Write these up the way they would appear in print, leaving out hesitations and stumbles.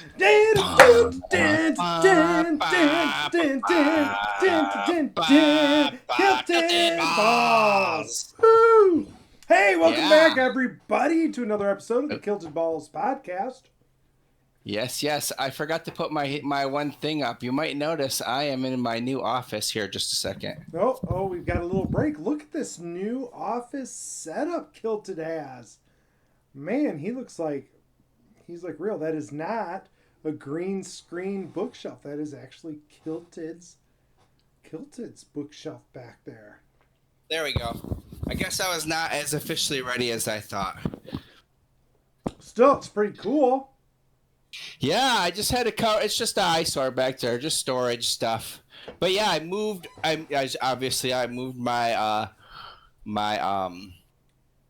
Kilted balls. Woo! Hey, welcome back, Yeah. everybody, to another episode of the Kilted Balls podcast. Yes. I forgot to put my one thing up. You might notice I am in my new office here. Just a second. Oh, we've got a little break. Look at this new office setup Kilted has. Man, he's like real. That is not a green screen bookshelf. That is actually Kilted's bookshelf back there. There we go. I guess I was not as officially ready as I thought. Still, it's pretty cool. Yeah, I just had to cover. It's just an eyesore back there, just storage stuff. But yeah, I moved my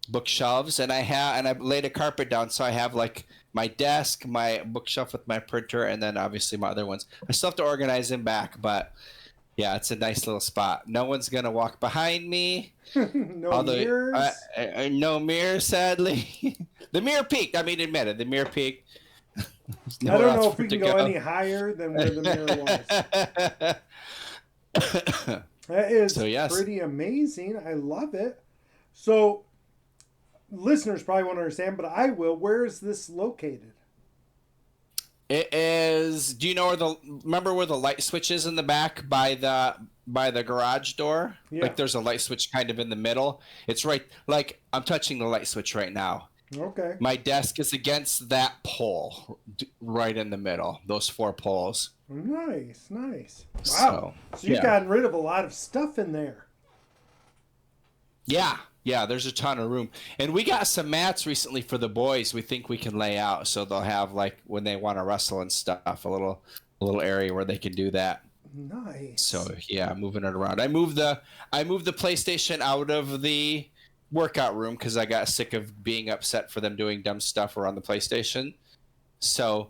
bookshelves, and I laid a carpet down, so I have like my desk, my bookshelf with my printer, and then obviously my other ones. I still have to organize them back, but yeah, it's a nice little spot. No one's gonna walk behind me. Mirrors. No mirror, sadly. The mirror peaked. I mean, admit it. The mirror peaked. I don't know if we can go any higher than where the mirror was. That is pretty amazing. I love it. So, listeners probably won't understand, but I will. Where is this located? It is. Do you know remember where the light switch is in the back by the garage door? Yeah. Like there's a light switch kind of in the middle. It's right. Like I'm touching the light switch right now. Okay. My desk is against that pole, right in the middle. Those 4 poles. Nice. Wow. So you've gotten rid of a lot of stuff in there. Yeah. There's a ton of room, and we got some mats recently for the boys. We think we can lay out, so they'll have like when they want to wrestle and stuff, a little area where they can do that. Nice. So yeah, moving it around. I moved the PlayStation out of the workout room because I got sick of being upset for them doing dumb stuff around the PlayStation. So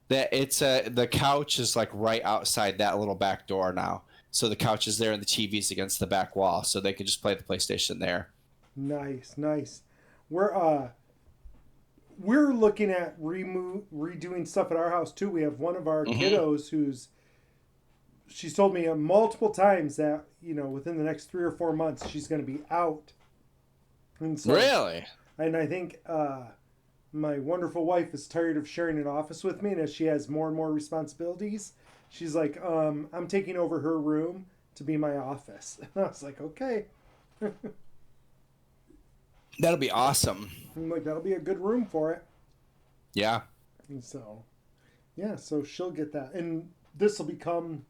the couch is like right outside that little back door now. So the couch is there and the TV's against the back wall, so they can just play the PlayStation there. Nice. We're looking at redoing stuff at our house too. We have one of our kiddos she's told me multiple times that within the next 3 or 4 months she's going to be out. And so, really? And I think my wonderful wife is tired of sharing an office with me, and as she has more and more responsibilities, she's like, I'm taking over her room to be my office. And I was like, okay. That'll be awesome. I'm like, that'll be a good room for it. Yeah. And so, so she'll get that. And this will become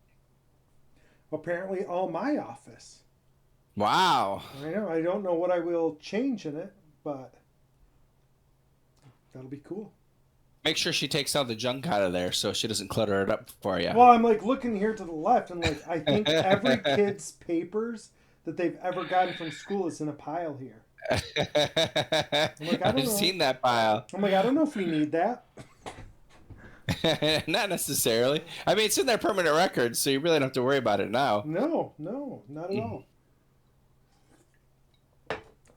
apparently all my office. Wow. I know. I don't know what I will change in it, but that'll be cool. Make sure she takes all the junk out of there so she doesn't clutter it up for you. Well, I'm like looking here to the left, and like I think every kid's papers that they've ever gotten from school is in a pile here. I've seen that pile. I'm like, I don't know if we need that. Not necessarily. I mean, it's in their permanent records, so you really don't have to worry about it now. No, not at all.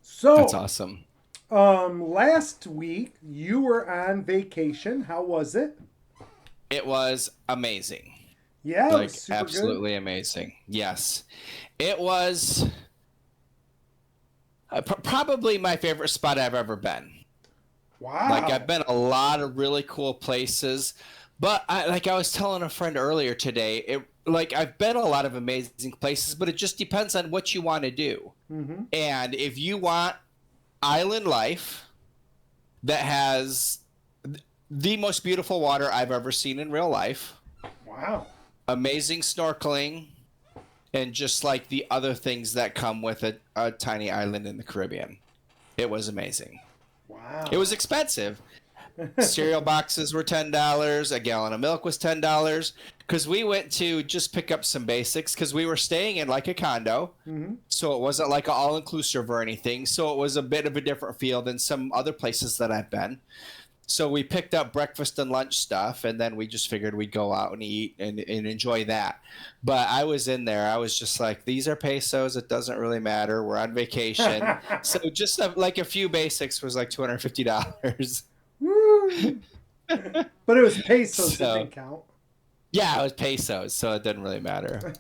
So that's awesome. Last week you were on vacation. How was it? It was amazing. Yeah, like it was super absolutely good. Amazing. Yes, it was probably my favorite spot I've ever been. Wow. Like I've been a lot of really cool places, but I was telling a friend earlier today, I've been a lot of amazing places, but it just depends on what you want to do. Mm-hmm. And if you want island life that has the most beautiful water I've ever seen in real life. Wow. Amazing snorkeling, and just like the other things that come with a tiny island in the Caribbean. It was amazing. Wow. It was expensive. Cereal boxes were $10. A gallon of milk was $10. Because we went to just pick up some basics because we were staying in like a condo. Mm-hmm. So it wasn't like an all-inclusive or anything. So it was a bit of a different feel than some other places that I've been. So we picked up breakfast and lunch stuff, and then we just figured we'd go out and eat and enjoy that. But I was in there. I was just like, these are pesos. It doesn't really matter. We're on vacation. So just like a few basics was like $250. Woo! But it was pesos. It So didn't count. yeah, it was pesos, so it didn't really matter.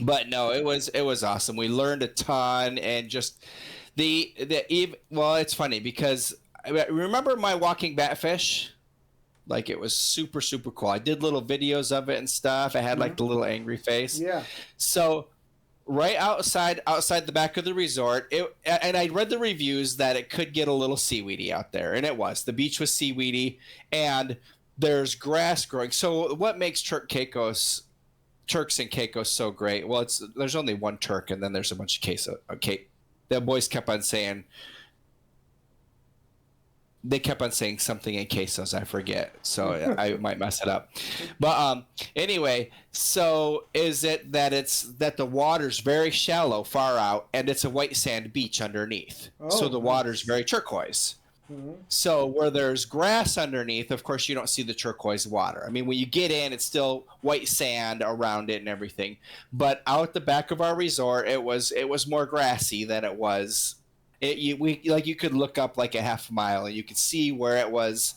But no, it was awesome. We learned a ton, and just well, it's funny because remember my walking batfish? Like it was super super cool. I did little videos of it and stuff. I had like the little angry face. Yeah. So right outside the back of the resort, and I read the reviews that it could get a little seaweedy out there, and it was. The beach was seaweedy, and there's grass growing. So what makes Turks and Caicos so great? Well, there's only one Turk, and then there's a bunch of queso. Okay, the boys kept on saying something in quesos. I forget, so I might mess it up. But anyway, so is it that the water's very shallow, far out, and it's a white sand beach underneath. So the water's very turquoise. So where there's grass underneath, of course, you don't see the turquoise water. I mean, when you get in, it's still white sand around it and everything. But out the back of our resort, it was more grassy than it was. You could look up like a half mile and you could see where it was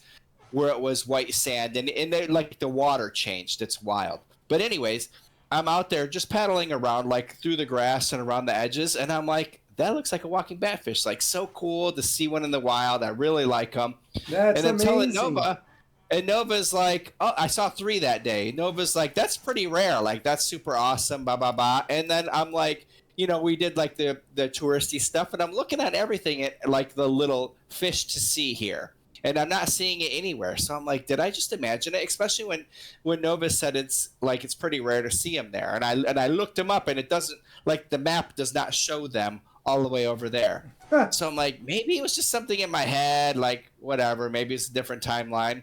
white sand, and like the water changed. It's wild. But anyways, I'm out there just paddling around like through the grass and around the edges, and I'm like, that looks like a walking batfish. Like, so cool to see one in the wild. I really like them. That's and then amazing. telling Nova, and Nova's like, oh, I saw 3 that day. Nova's like, that's pretty rare. Like, that's super awesome. Blah blah blah. And then I'm like, we did like the touristy stuff, and I'm looking at everything at like the little fish to see here, and I'm not seeing it anywhere. So I'm like, did I just imagine it? Especially when Nova said it's pretty rare to see them there, and I looked them up, and it doesn't, like, the map does not show them all the way over there. So I'm like, maybe it was just something in my head, like whatever. Maybe it's a different timeline.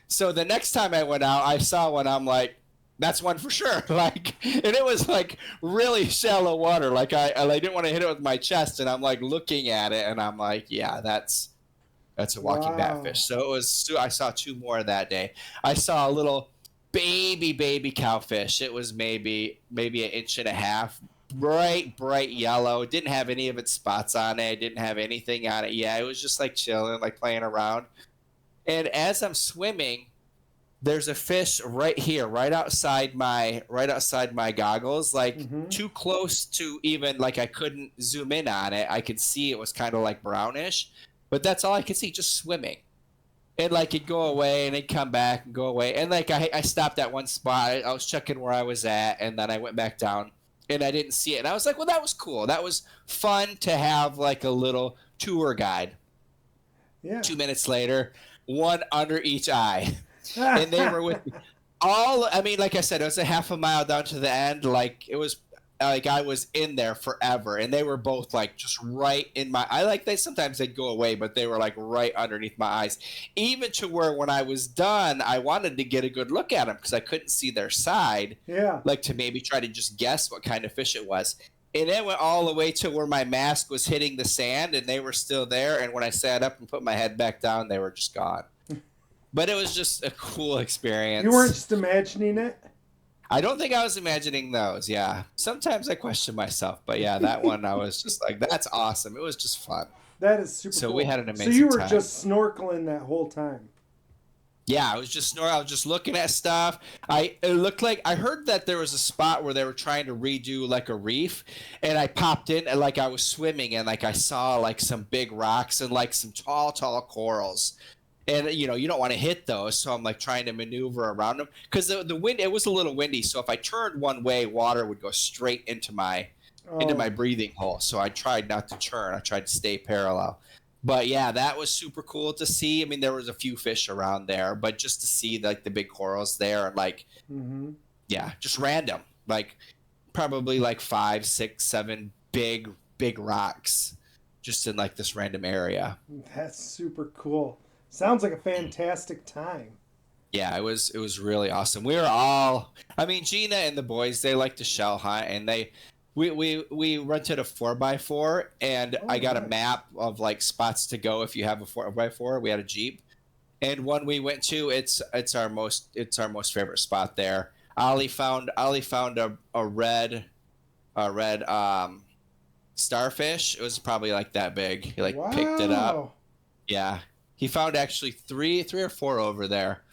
So the next time I went out, I saw one. I'm like, that's one for sure. Like, and it was like really shallow water. Like I didn't want to hit it with my chest, and I'm like looking at it, and I'm like, yeah, that's a walking batfish. So it was. I saw 2 more that day. I saw a little baby cowfish. It was maybe an inch and a half. Bright yellow. Didn't have any of its spots on it. Didn't have anything on it. Yeah, it was just like chilling, like playing around. And as I'm swimming, there's a fish right here, right outside my goggles, like too close to even, like, I couldn't zoom in on it. I could see it was kind of like brownish, but that's all I could see, just swimming. And like it'd go away and it'd come back and go away. And like I stopped at one spot. I was checking where I was at, and then I went back down. And I didn't see it. And I was like, well, that was cool. That was fun to have like a little tour guide. Yeah. 2 minutes later, one under each eye. And they were with me. I mean, like I said, it was a half a mile down to the end. Like, it was like I was in there forever. And they were both like just right in my eye. Like, sometimes they'd go away, but they were like right underneath my eyes. Even to where when I was done, I wanted to get a good look at them because I couldn't see their side. Yeah. Like, to maybe try to just guess what kind of fish it was. And it went all the way to where my mask was hitting the sand, and they were still there. And when I sat up and put my head back down, they were just gone. But it was just a cool experience. You weren't just imagining it? I don't think I was imagining those, yeah. Sometimes I question myself, but yeah, that one I was just like, that's awesome. It was just fun. That is super so cool. We had an amazing time. So you were just snorkeling that whole time? Yeah, I was just snorkeling. I was just looking at stuff. It looked like, I heard that there was a spot where they were trying to redo like a reef, and I popped in and like I was swimming, and like I saw like some big rocks and like some tall corals. And, you don't want to hit those, so I'm, like, trying to maneuver around them. Because the wind, it was a little windy, so if I turned one way, water would go straight into my breathing hole. So I tried not to turn. I tried to stay parallel. But, yeah, that was super cool to see. I mean, there was a few fish around there, but just to see, like, the big corals there and, like, yeah, just random. Like, probably, like, 5, 6, 7 big rocks just in, like, this random area. That's super cool. Sounds like a fantastic time. Yeah, it was really awesome. We were all, I mean, Gina and the boys, they like to shell hunt, and we rented a 4x4, and I got a map of like spots to go if you have a 4x4. We had a Jeep, and one we went to, it's our most favorite spot there. Ollie found a red starfish. It was probably like that big. He picked it up. Yeah. He found actually three or four over there.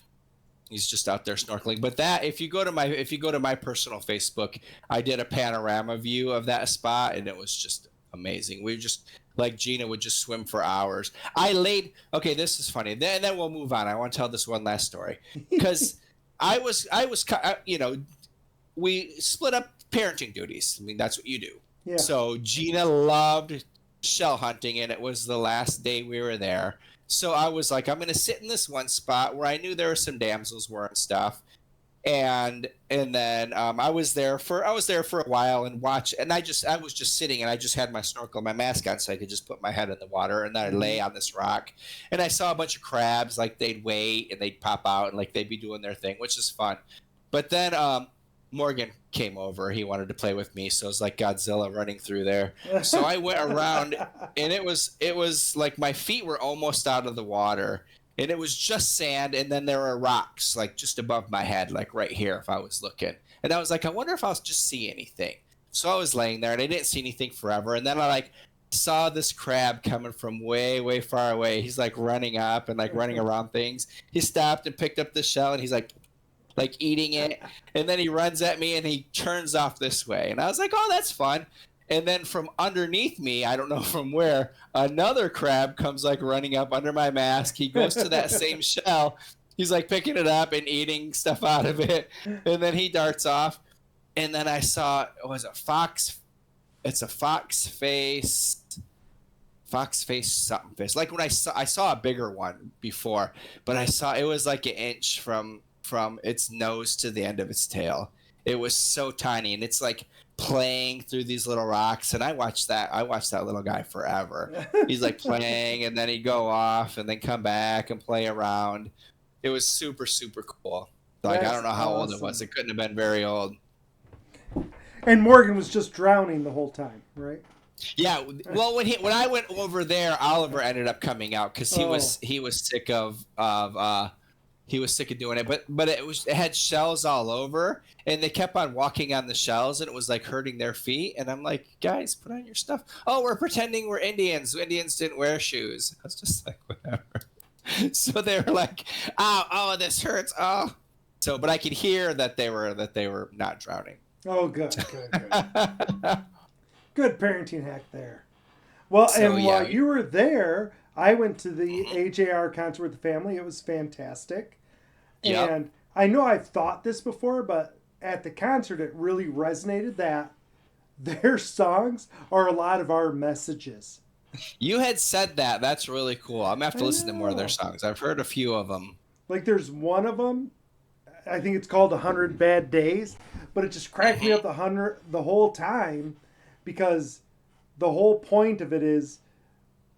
He's just out there snorkeling. But that, if you go to my personal Facebook, I did a panorama view of that spot, and it was just amazing. We just like Gina would just swim for hours. Okay, this is funny. Then we'll move on. I want to tell this one last story because I was we split up parenting duties. I mean, that's what you do. Yeah. So Gina loved shell hunting, and it was the last day we were there. So I was like, I'm going to sit in this one spot where I knew there were some damsels were and stuff. And then I was there for a while and watch. And I was just sitting, and I just had my snorkel, my mask on, so I could just put my head in the water. And then I lay on this rock, and I saw a bunch of crabs. Like they'd wait and they'd pop out, and like they'd be doing their thing, which is fun. But then Morgan came over. He wanted to play with me, so it was like Godzilla running through there. So I went around, and it was like my feet were almost out of the water, and it was just sand, and then there were rocks like just above my head, like right here if I was looking. And I was like, I wonder if I'll just see anything. So I was laying there, and I didn't see anything forever. And then I like saw this crab coming from way, way far away. He's like running up and like running around things. He stopped and picked up the shell, and he's like eating it, and then he runs at me and he turns off this way, and I was like, oh, that's fun. And then from underneath me, I don't know from where, another crab comes like running up under my mask. He goes to that same shell. He's like picking it up and eating stuff out of it, and then he darts off. And then I saw, it's a fox face something fish. Like when I saw a bigger one before, but I saw it was like an inch from its nose to the end of its tail. It was so tiny, and it's like playing through these little rocks. And I watched that little guy forever. He's like playing, and then he'd go off and then come back and play around. It was super, super cool. Like, I don't know how old it was. It couldn't have been very old. And Morgan was just drowning the whole time, right? Yeah. Well, when I went over there, Oliver ended up coming out because he was sick of he was sick of doing it, but it had shells all over, and they kept on walking on the shells, and it was like hurting their feet. And I'm like, guys, put on your stuff. Oh, we're pretending we're Indians. Indians didn't wear shoes. I was just like, whatever. So they were like, oh, this hurts. Oh, so but I could hear that they were not drowning. Oh, good. Good parenting hack there. Well, so, and while you were there, I went to the AJR concert with the family. It was fantastic. Yep. And I know I've thought this before, but at the concert, it really resonated that their songs are a lot of our messages. You had said that. That's really cool. I'm going to have to listen to more of their songs. I've heard a few of them. Like there's one of them, I think it's called 100 Bad Days, but it just cracked me up the whole time because the whole point of it is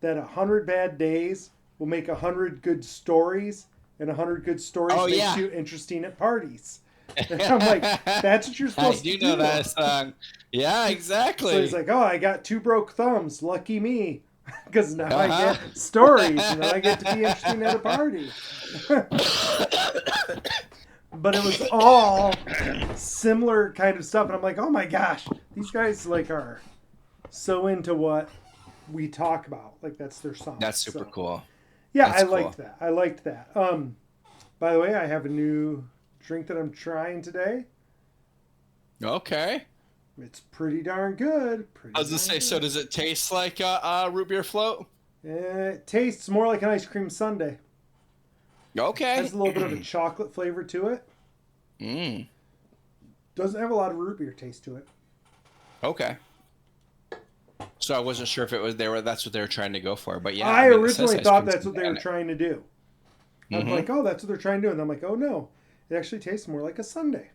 that 100 bad days will make 100 good stories, and 100 good stories makes you interesting at parties. And I'm like, that's what you're supposed to do. I do know that song. Yeah, exactly. So he's like, oh, I got 2 broke thumbs. Lucky me. Because now I get stories, and I get to be interesting at a party. But it was all similar kind of stuff. And I'm like, oh my gosh, these guys like are so into what we talk about. Like that's their song. That's super cool. Yeah, I liked that. By the way, I have a new drink that I'm trying today. Okay. It's pretty darn good. I was going to say, so does it taste like a root beer float? It tastes more like an ice cream sundae. Okay. It has a little bit of a chocolate flavor to it. Doesn't have a lot of root beer taste to it. Okay. So I wasn't sure if it was that's what they were trying to go for, but yeah. I originally thought that's what they were trying to do. I'm like, oh, that's what they're trying to do, and I'm like, oh no, it actually tastes more like a sundae.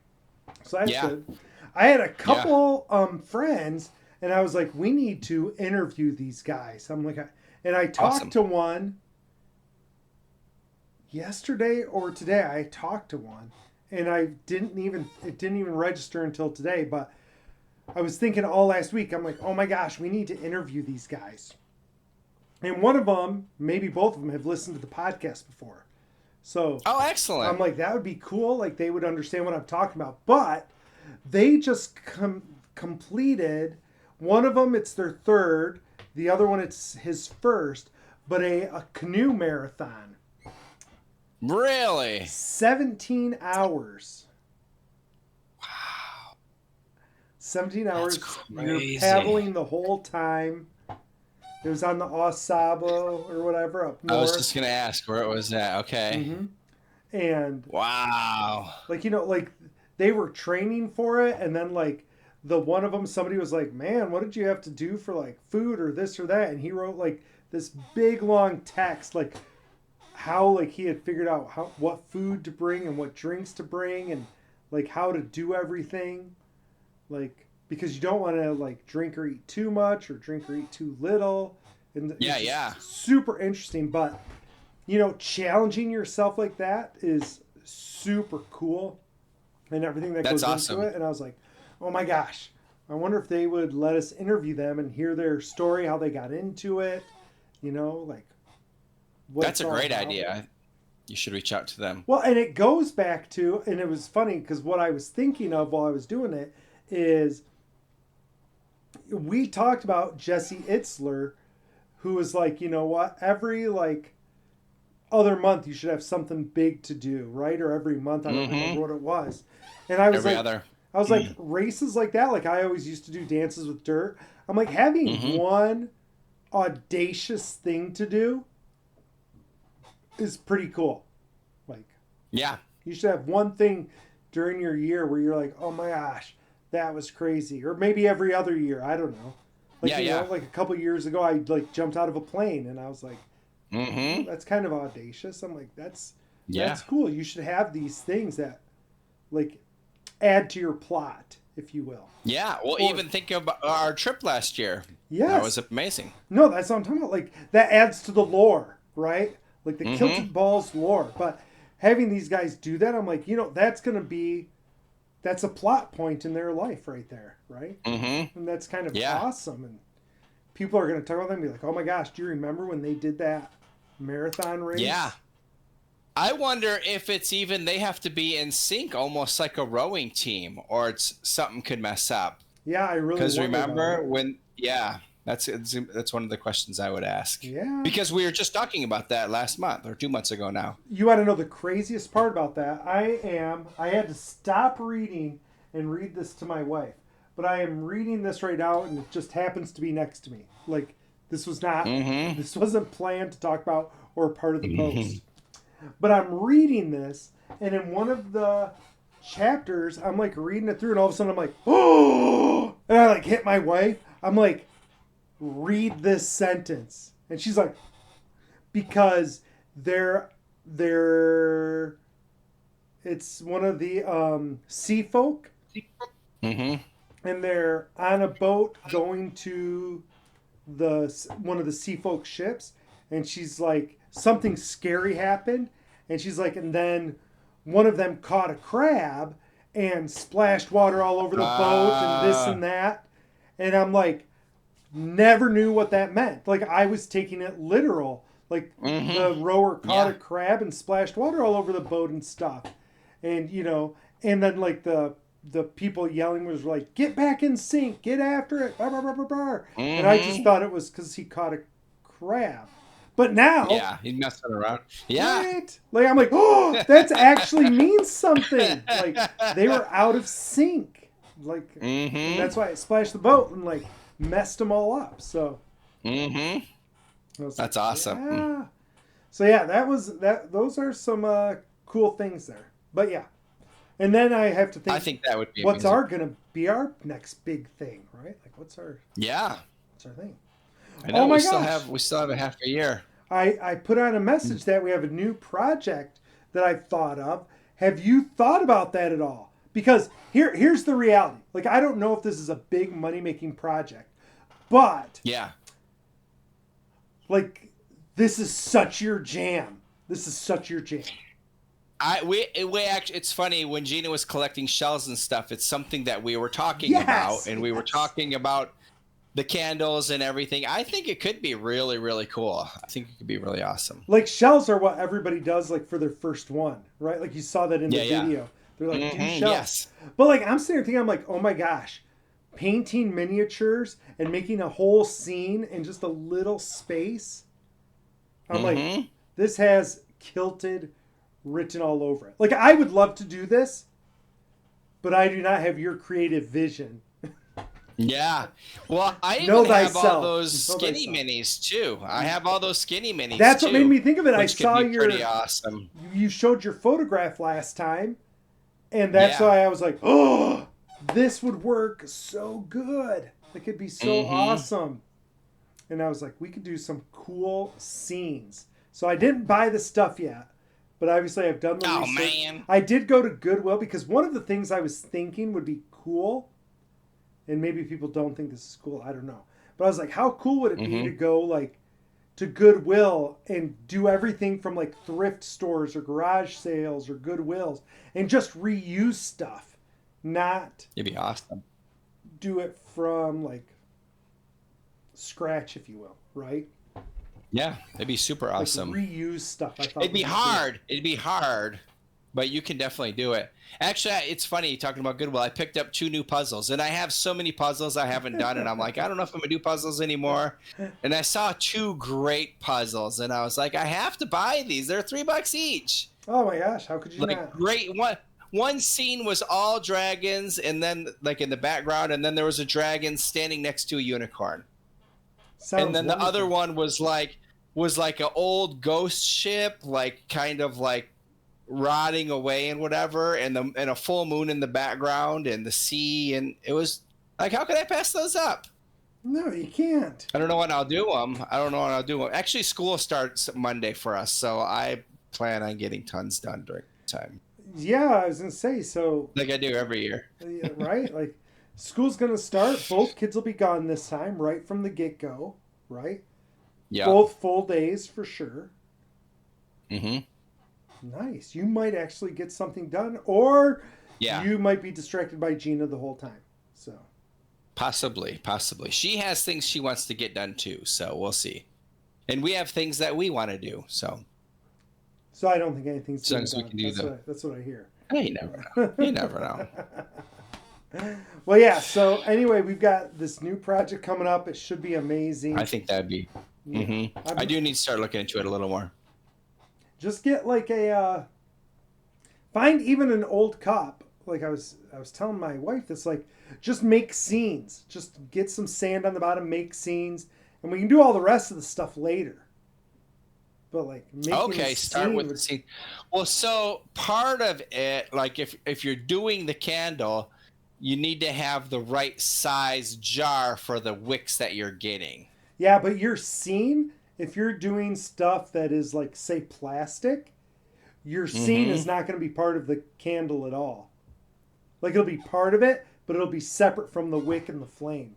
So that's good. I had a couple friends, and I was like, we need to interview these guys. I'm like, and I talked to one yesterday or today. I talked to one, and it didn't even register until today, but I was thinking all last week, I'm like, oh my gosh, we need to interview these guys. And one of them, maybe both of them, have listened to the podcast before. So, excellent. I'm like, that would be cool. Like, they would understand what I'm talking about. But they just completed, one of them, it's their third. The other one, it's his first. but a canoe marathon. Really? 17 hours. Wow. 17 hours. That's You're crazy. paddling the whole time. It was on the Osabo or whatever up north. I was just gonna ask where it was at. Okay. Mm-hmm. And Wow. like, like they were training for it, and then like the one of them, somebody was like, man, what did you have to do for like food or this or that? And he wrote like this big long text, like how like he had figured out what food to bring and what drinks to bring and like how to do everything, like because you don't want to like drink or eat too much or drink or eat too little. And Yeah. super interesting. But challenging yourself like that is super cool, and everything that That's goes awesome. into it. And I was like, oh my gosh, I wonder if they would let us interview them and hear their story, how they got into it. Like what That's a great idea. You should reach out to them. Well, and it goes back to, and it was funny because what I was thinking of while I was doing it is we talked about Jesse Itzler, who was like, you know what, every like other month you should have something big to do, right? Or every month, I don't remember what it was. And I was I was like, races like that, like I always used to do dances with dirt. I'm like, having one audacious thing to do is pretty cool. Like, yeah, you should have one thing during your year where you're like, oh my gosh, that was crazy. Or maybe every other year, I don't know. Like, you know, like a couple years ago, I like jumped out of a plane and I was like, oh, that's kind of audacious. I'm like, that's cool. You should have these things that like add to your plot, if you will. Yeah. Well, even think of our trip last year. Yes. That was amazing. No, that's what I'm talking about. Like that adds to the lore, right? Like the Kilted Balls lore. But having these guys do that, I'm like, that's a plot point in their life right there, right? And that's kind of awesome. And people are going to talk about them and be like, oh my gosh, do you remember when they did that marathon race? Yeah. I wonder if it's even they have to be in sync, almost like a rowing team, or it's something could mess up. Yeah, I really because remember when? Yeah, that's one of the questions I would ask. Yeah, because we were just talking about that last month or 2 months ago now. You want to know the craziest part about that? I had to stop reading and read this to my wife, but I am reading this right now, and it just happens to be next to me. Like this was not, this wasn't planned to talk about or part of the post. But I'm reading this, and in one of the chapters, I'm like reading it through, and all of a sudden I'm like, oh! And I like hit my wife. I'm like, read this sentence. And she's like, because it's one of the sea folk. And they're on a boat going to one of the sea folk ships, and she's like, something scary happened, and she's like, and then one of them caught a crab and splashed water all over the boat and this and that. And I'm like, never knew what that meant. Like I was taking it literal. Like the rower caught a crab and splashed water all over the boat and stuff. And and then like the people yelling was like, get back in sync, get after it. Bar, bar, bar, bar, bar. And I just thought it was because he caught a crab. But now, he's messing around. Yeah, right? Like I'm like, oh, that actually means something. Like they were out of sync. Like and that's why it splashed the boat and like messed them all up. So, that's like, awesome. Yeah. So yeah, those are some cool things there. But yeah, and then I have to think. I think that would be what's gonna be our next big thing, right? Like what's our thing? I know, we still have a half a year. I put on a message that we have a new project that I've thought of. Have you thought about that at all? Because here's the reality. Like, I don't know if this is a big money-making project, but like, this is such your jam. This is such your jam. We actually, it's funny when Gina was collecting shells and stuff. It's something that we were talking about, and we were talking about the candles and everything. I think it could be really, really cool. I think it could be really awesome. Like shells are what everybody does like for their first one, right? Like you saw that in the video. They're like, do shells. Yes. But like I'm sitting there thinking, I'm like, oh my gosh, painting miniatures and making a whole scene in just a little space. I'm like, this has Kilted written all over it. Like, I would love to do this, but I do not have your creative vision. Yeah. Well, I Know even have all thyself. those Know skinny thyself. minis too. I have all those skinny minis That's too. what made me think of it. I Which saw could be your pretty awesome. you showed your photograph last time, and that's Yeah. why I was like, oh, this would work so good. It could be so awesome. And I was like, we could do some cool scenes. So I didn't buy the stuff yet, but obviously I've done the research. Man. I did go to Goodwill because one of the things I was thinking would be cool, and maybe people don't think this is cool, I don't know. But I was like, how cool would it be to go like to Goodwill and do everything from like thrift stores or garage sales or Goodwills and just reuse stuff, not It'd be awesome. do it from like scratch, if you will, right? Yeah, it'd be super awesome. Like reuse stuff. I thought It'd be hard. It'd be hard, but you can definitely do it. Actually, it's funny talking about Goodwill. I picked up 2 new puzzles, and I have so many puzzles I haven't done, and I'm like, I don't know if I'm gonna do puzzles anymore. And I saw 2 great puzzles, and I was like, I have to buy these. They're $3 each. Oh my gosh, how could you Like not? great one. One scene was all dragons, and then like in the background, and then there was a dragon standing next to a unicorn. Sounds And then the wonderful. other one was like an old ghost ship, like kind of like rotting away and whatever, and a full moon in the background and the sea, and it was like, how could I pass those up? No, you can't. I don't know when I'll do them. Actually, school starts Monday for us, so I plan on getting tons done during the time, Yeah, I was gonna say so. like I do every year. Right? Like, school's gonna start. Both kids will be gone this time, right from the get go. Right? Yeah. Both full days for sure. Mm-hmm. Nice. You might actually get something done, or Yeah. you might be distracted by Gina the whole time. So Possibly. She has things she wants to get done too, so we'll see. And we have things that we want to do, so I don't think anything's as long getting as we done. can do them. That's what I hear. Hey, you never know. You never know. Well, yeah. So anyway, we've got this new project coming up. It should be amazing. I think that'd be. I do need to start looking into it a little more. Just get like a find even an old cup. Like I was telling my wife this, like, just make scenes. Just get some sand on the bottom, make scenes, and we can do all the rest of the stuff later. But like, Okay, start with the scene. Well, so part of it, like if you're doing the candle, you need to have the right size jar for the wicks that you're getting. Yeah, but your scene, if you're doing stuff that is like, say, plastic, your scene is not going to be part of the candle at all. Like, it'll be part of it, but it'll be separate from the wick and the flame.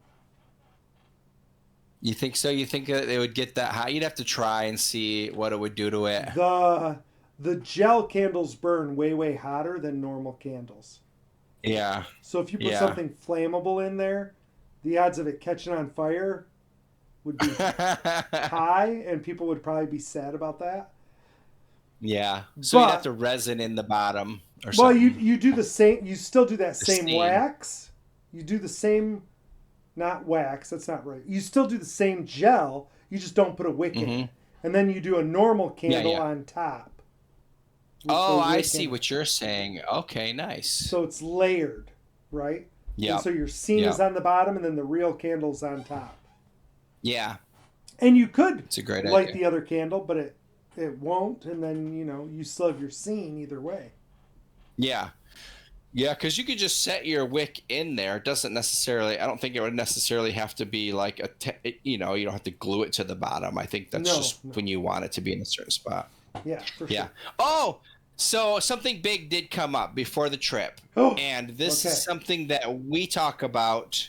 You think so? You think that they would get that high? You'd have to try and see what it would do to it. The gel candles burn way hotter than normal candles. Yeah. So if you put something flammable in there, the odds of it catching on fire would be high, and people would probably be sad about that. Yeah. So you'd have to resin in the bottom or something. Well, you do the same. You still do that same steam. wax. You do the same, not wax. That's not right. You still do the same gel. You just don't put a wick in it, and then you do a normal candle on top. Oh, I see what you're saying. Okay, nice. So it's layered, right? Yeah. And so your scene is on the bottom, and then the real candle's on top. Yeah. And you could It's a great light idea. the other candle, but it won't, and then you still have your scene either way. Yeah. Yeah, because you could just set your wick in there. It doesn't necessarily, I don't think it would necessarily have to be like you don't have to glue it to the bottom. I think that's when you want it to be in a certain spot. Yeah, for Yeah. sure. Oh, so something big did come up before the trip. Oh, and this is something that we talk about.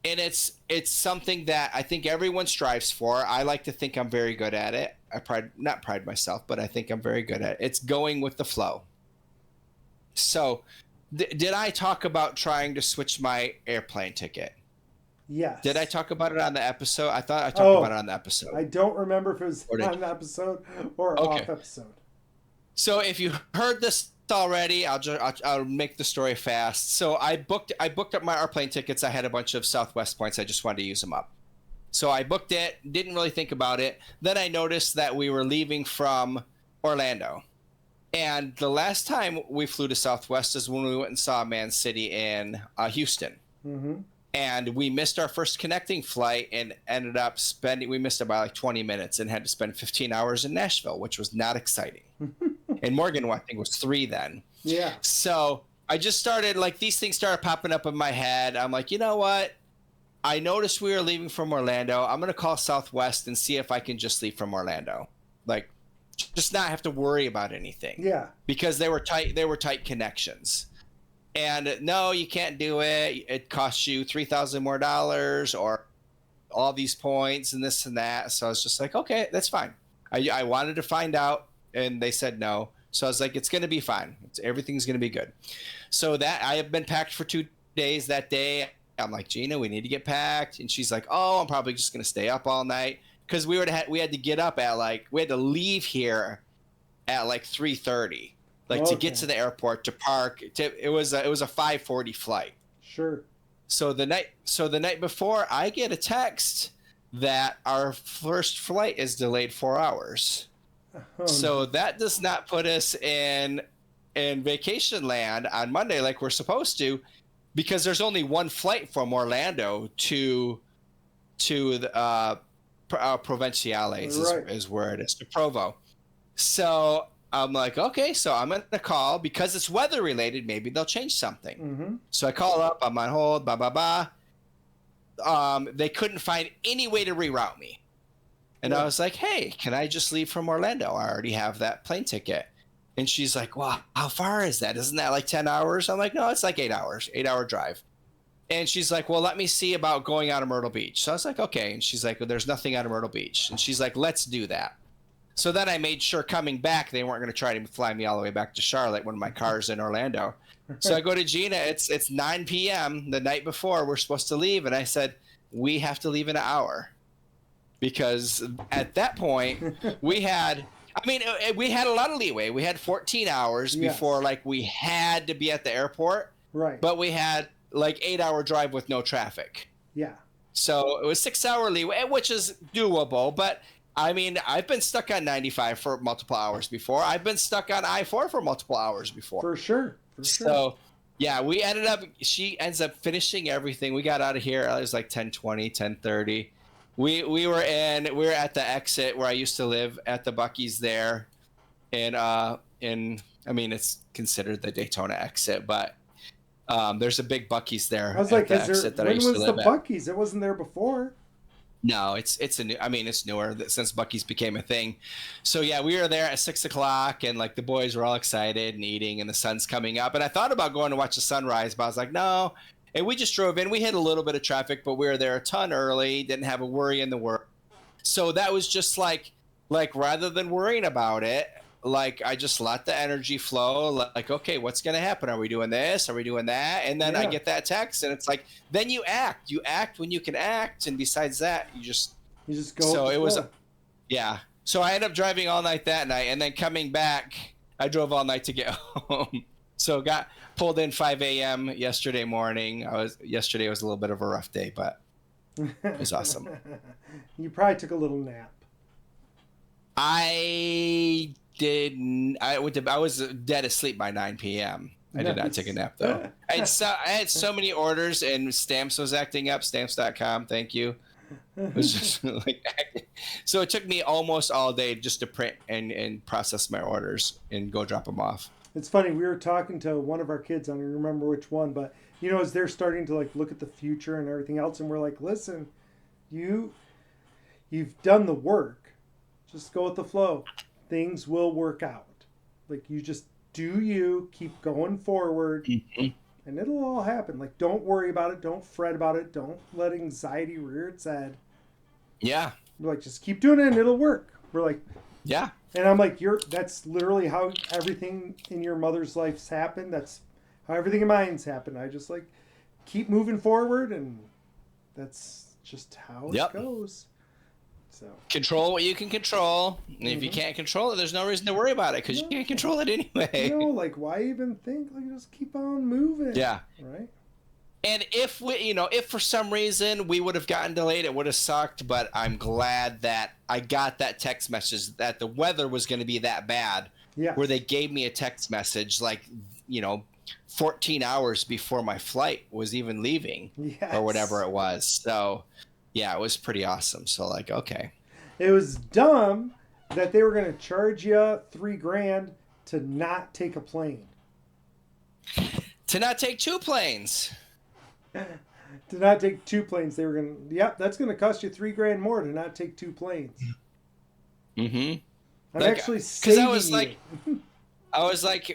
And it's something that I think everyone strives for. I like to think I'm very good at it. Not pride myself, but I think I'm very good at it. It's going with the flow. So, did I talk about trying to switch my airplane ticket? Yes. Did I talk about it on the episode? I thought I talked about it on the episode. I don't remember if it was on the episode or off episode. So if you heard this already, I'll make the story fast. So I booked up my airplane tickets. I had a bunch of Southwest points. I just wanted to use them up. So I booked it, didn't really think about it. Then I noticed that we were leaving from Orlando. And the last time we flew to Southwest is when we went and saw Man City in Houston. Mm-hmm. And we missed our first connecting flight and ended up we missed about like 20 minutes and had to spend 15 hours in Nashville, which was not exciting. And Morgan, I think, was 3 then. Yeah. So I just started, like, these things started popping up in my head. I'm like, you know what? I noticed we were leaving from Orlando. I'm going to call Southwest and see if I can just leave from Orlando. Like, just not have to worry about anything. Yeah. Because they were tight connections. And no, you can't do it. It costs you $3,000 more or all these points and this and that. So I was just like, okay, that's fine. I wanted to find out, and they said no. So I was like, it's going to be fine. Everything's going to be good. So that I have been packed for 2 days. That day, I'm like, Gina, we need to get packed. And she's like, oh, I'm probably just going to stay up all night. Because we had to get up at we had to leave here at 3:30. To get to the airport, to park. It was a 5:40 flight. Sure. So the night before, I get a text that our first flight is delayed 4 hours. So that does not put us in vacation land on Monday like we're supposed to, because there's only one flight from Orlando to the Provinciales is where it is, to Provo. So I'm like, okay, so I'm going to call because it's weather related. Maybe they'll change something. Mm-hmm. So I call up, I'm on hold, they couldn't find any way to reroute me. And I was like, hey, can I just leave from Orlando? I already have that plane ticket. And she's like, wow, how far is that? Isn't that 10 hours? I'm like, no, it's 8 hours, 8-hour drive. And she's like, well, let me see about going out of Myrtle Beach. So I was like, okay. And she's like, well, there's nothing out of Myrtle Beach. And she's like, let's do that. So then I made sure coming back, they weren't going to try to fly me all the way back to Charlotte when my car's in Orlando. So I go to Gina. It's 9 p.m. the night before we're supposed to leave. And I said, we have to leave in an hour. Because at that point, we had a lot of leeway. We had 14 hours before we had to be at the airport. Right. But we had 8-hour drive with no traffic. Yeah. So it was 6-hour leeway, which is doable. But I've been stuck on 95 for multiple hours before. I've been stuck on I-4 for multiple hours before. For sure. So yeah, she ends up finishing everything. We got out of here. It was 10:20, 10:30. We were at the exit where I used to live at the Buc-ee's there. And it's considered the Daytona exit, but there's a big Buc-ee's there. I was like, when was the Buc-ee's? It wasn't there before. No, it's newer since Buc-ee's became a thing. So yeah, we were there at 6:00, and the boys were all excited and eating, and the sun's coming up. And I thought about going to watch the sunrise, but I was like, no. And we just drove in. We hit a little bit of traffic, but we were there a ton early. Didn't have a worry in the world. So that was just rather than worrying about it, I just let the energy flow. Okay, what's going to happen? Are we doing this? Are we doing that? And then I get that text, and it's then you act. You act when you can act, and besides that, you just go. So it was, So I ended up driving all night that night, and then coming back, I drove all night to get home. So got pulled in 5 a.m. yesterday morning. Yesterday was a little bit of a rough day, but it was awesome. You probably took a little nap. I didn't. I was dead asleep by 9 p.m. I did not take a nap though. I had so many orders, and Stamps was acting up. Stamps.com. Thank you. It was just so it took me almost all day just to print and process my orders and go drop them off. It's funny. We were talking to one of our kids. I don't remember which one, but as they're starting to look at the future and everything else, and we're like, listen, you've done the work. Just go with the flow. Things will work out. You just do you, keep going forward, and it'll all happen. Don't worry about it. Don't fret about it. Don't let anxiety rear its head. Yeah. We're just keep doing it and it'll work. We're yeah. And I'm that's literally how everything in your mother's life's happened. That's how everything in mine's happened. I just keep moving forward, and that's just how it goes. So control what you can control. And if you can't control it, there's no reason to worry about it because you can't control it anyway. Why even think? Just keep on moving. Yeah. Right? And if if for some reason we would have gotten delayed, it would have sucked. But I'm glad that I got that text message that the weather was going to be that bad, where Yes. they gave me a text message like, 14 hours before my flight was even leaving or whatever Yes. it was. So, yeah, it was pretty awesome. So, like, okay. It was dumb that they were going to charge you $3,000 to not take a plane. To not take 2 planes. To not take 2 planes, they were going to. Yep, that's going to cost you $3,000 more to not take 2 planes. Mm-hmm. I'm Like, actually because saving I was like, you.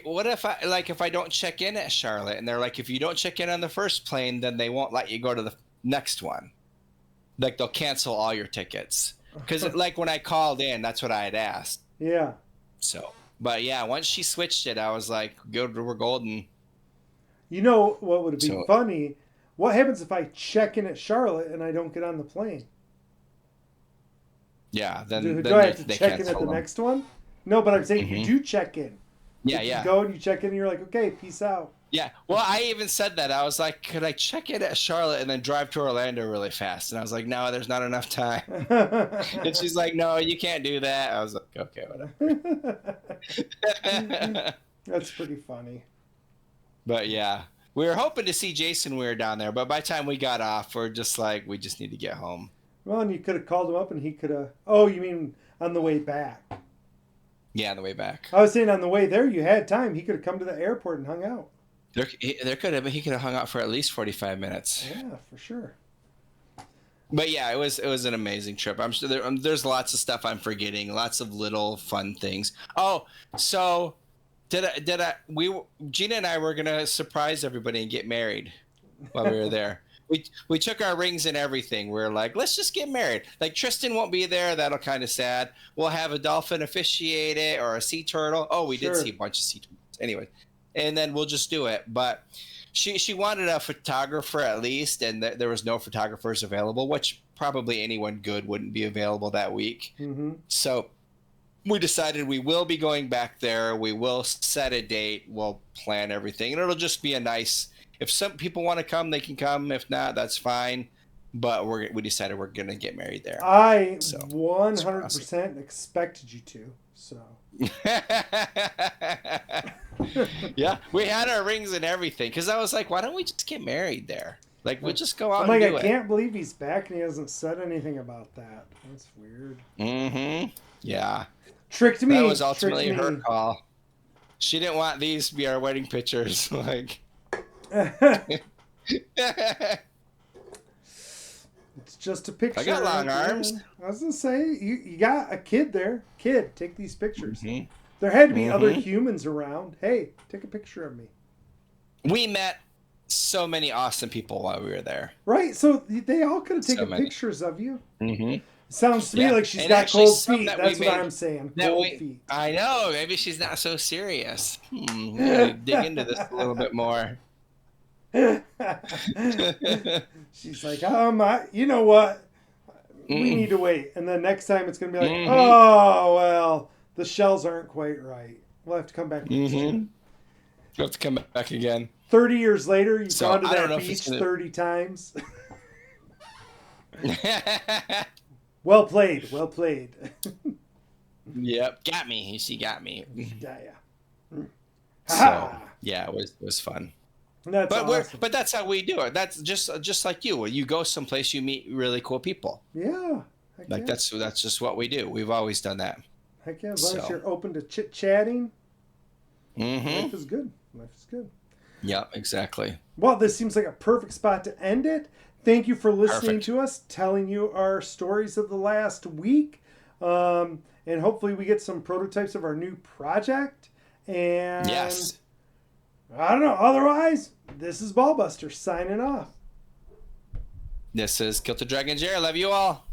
what if I don't check in at Charlotte, and they're like, if you don't check in on the first plane, then they won't let you go to the next one. Like they'll cancel all your tickets. Because like when I called in, that's what I had asked. Yeah. So, but yeah, once she switched it, I was like, good, we're golden. You know what would be So funny? What happens if I check in at Charlotte and I don't get on the plane? yeah, then Do I have to they check in at cancel the them. next one? No, but I'm saying you Mhm. do check in. Yeah, Like you yeah. go and you check in and you're like, okay, peace out. Yeah. Well, I even said that. I was like, could I check in at Charlotte and then drive to Orlando really fast? And I was like, no, there's not enough time. And she's like, no, you can't do that. I was like, okay, whatever. That's pretty funny. But yeah, we were hoping to see Jason when we were down there, but by the time we got off, we're just like, we just need to get home. Well, and you could have called him up and he could have. Oh, you mean on the way back? Yeah, on the way back. I was saying on the way there, you had time. He could have come to the airport and hung out. There could have been, he could have hung out for at least 45 minutes. Yeah, for sure. But yeah, it was an amazing trip. I'm sure there's lots of stuff I'm forgetting, lots of little fun things. Oh, so Gina and I were gonna surprise everybody and get married while we were there. We took our rings and everything. We're like, let's just get married. Like Tristan won't be there. That'll kind of sad. We'll have a dolphin officiate it or a sea turtle. Oh, we did Sure. see a bunch of sea turtles. Anyway, and then we'll just do it. But she wanted a photographer at least, and there was no photographers available, which probably anyone good wouldn't be available that week. Mm-hmm. So we decided we will be going back there. We will set a date. We'll plan everything, and it'll just be a nice. If some people want to come, they can come. If not, that's fine. But we decided we're gonna get married there. I So, 100% expected you to. So. Yeah, we had our rings and everything because I was like, why don't we just get married there? Like we'll just go out I'm like, and do I it. can't believe he's back and he hasn't said anything about that. That's weird. Mm-hmm. Yeah. Tricked me. That was ultimately tricked her me. call. She didn't want these to be our wedding pictures. Like It's just a picture. I got long arms. I was gonna say you got a kid there. Kid, take these pictures. Mhm. There had to be other Mhm. humans around. Hey, take a picture of me. We met so many awesome people while we were there. Right. So they all could have So taken many. pictures of you. Mm-hmm. Sounds to me Yeah. like she's And got actually cold some feet. that we That's what made- I'm saying. That Cold we, feet. I know. Maybe she's not so serious. We gotta dig into this a little bit more. She's like, you know what? We need to wait. And then next time it's going to be like, Mhm. oh, well, the shells aren't quite right. We'll have to come back. next year. Mm-hmm. You have to come back again. 30 years later, you've So, gone to I don't that know if it's beach gonna- 30 times. Well played. Well played. Yep, got me. She got me. Yeah, yeah. So Ha! yeah, it was fun. That's But awesome. but that's how we do it. That's just like you. When you go someplace, you meet really cool people. Yeah. Heck Like yeah. that's just what we do. We've always done that. Heck yeah. As long as so. you're open to chit-chatting, Mm-hmm. life is good. Life is good. Yep, exactly. Well, this seems like a perfect spot to end it. Thank you for listening Perfect. to us, telling you our stories of the last week. And hopefully we get some prototypes of our new project. And Yes. I don't know. Otherwise, this is Ballbuster signing off. This is Kilted Dragon Jerry. Love you all.